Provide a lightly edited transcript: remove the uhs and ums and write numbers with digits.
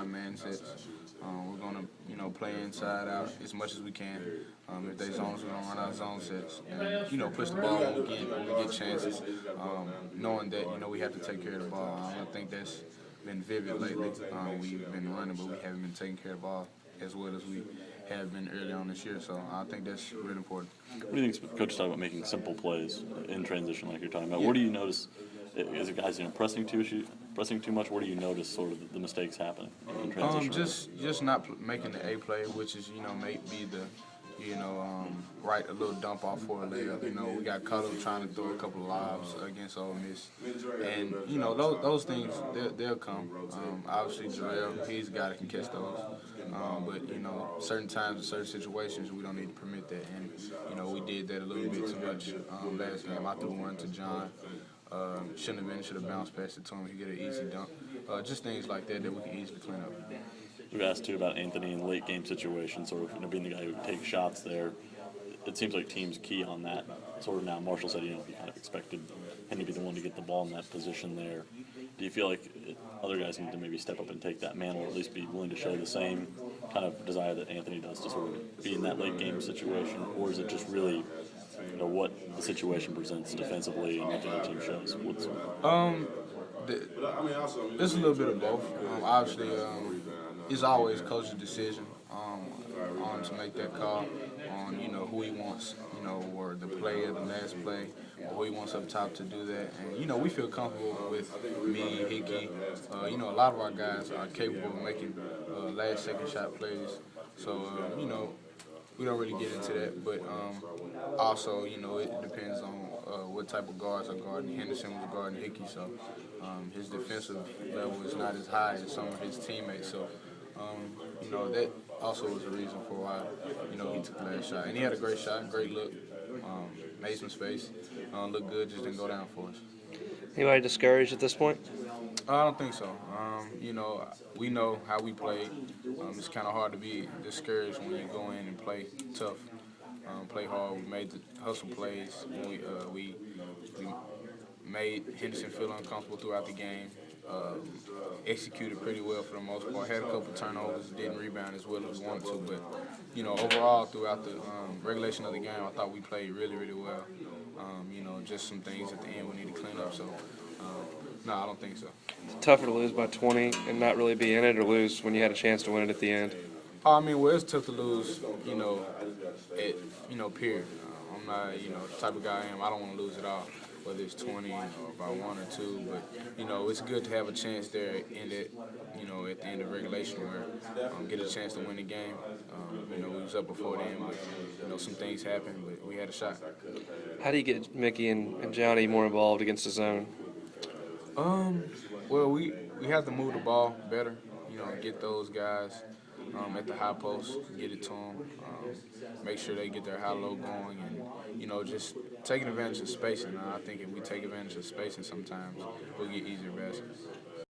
man sets. We're gonna, play inside out as much as we can. If they zones, we're gonna run our zone sets and push the ball when we get chances. Knowing that we have to take care of the ball. I think that's been vivid lately. We've been running, but we haven't been taking care of the ball as well as we have been early on this year. So I think that's really important. What do you think Coach talking about making simple plays in transition, like you're talking about? Yeah. What do you notice? Is it guys pressing too much? Where do you notice sort of the mistakes happening in transition? Just not making the A play, which is maybe the right a little dump off for a layup. We got caught up trying to throw a couple of lobs against Ole Miss, and those things they'll come. Obviously, Jarrell, he's a guy that can catch those. But certain times in certain situations, we don't need to permit that, and we did that a little bit too much last game. I threw one to John. Shouldn't have been. Should have bounced past it to him. He get an easy dunk. Just things like that we can easily clean up. We've asked too about Anthony in late game situations, sort of being the guy who takes shots there. It seems like teams key on that sort of now. Marshall said, you kind of expected him to be the one to get the ball in that position there. Do you feel like other guys need to maybe step up and take that mantle, or at least be willing to show the same kind of desire that Anthony does to sort of be in that late game situation, or is it just really what the situation presents defensively and what the other team shows? It's a little bit of both. Obviously, it's always coach's decision on to make that call on who he wants, or the play or the last play, or who he wants up top to do that. And we feel comfortable with me, Hickey. A lot of our guys are capable of making last second shot plays. So we don't really get into that, but also it depends on what type of guards are guarding. Henderson was guarding Hickey, so his defensive level is not as high as some of his teammates. So that also was a reason for why he took the last shot. And he had a great shot, great look, made some space, looked good, just didn't go down for us. Anybody discouraged at this point? I don't think so. We know how we played. It's kind of hard to be discouraged when you go in and play tough, play hard. We made the hustle plays. We made Henderson feel uncomfortable throughout the game. Executed pretty well for the most part. Had a couple turnovers, didn't rebound as well as we wanted to. But overall throughout the regulation of the game, I thought we played really, really well. Just some things at the end we need to clean up. So, no, I don't think so. It's tougher to lose by 20 and not really be in it, or lose when you had a chance to win it at the end. It's tough to lose, period. I'm not, the type of guy I am. I don't want to lose it all, whether it's 20 or by 1 or 2. But, it's good to have a chance there in it, at the end of regulation where get a chance to win the game. We was up before then, but, some things happened, but we had a shot. How do you get Mickey and Johnny more involved against the zone? Well, we have to move the ball better, get those guys at the high post, get it to them, make sure they get their high-low going, and, just taking advantage of spacing. I think if we take advantage of spacing sometimes, we'll get easier baskets.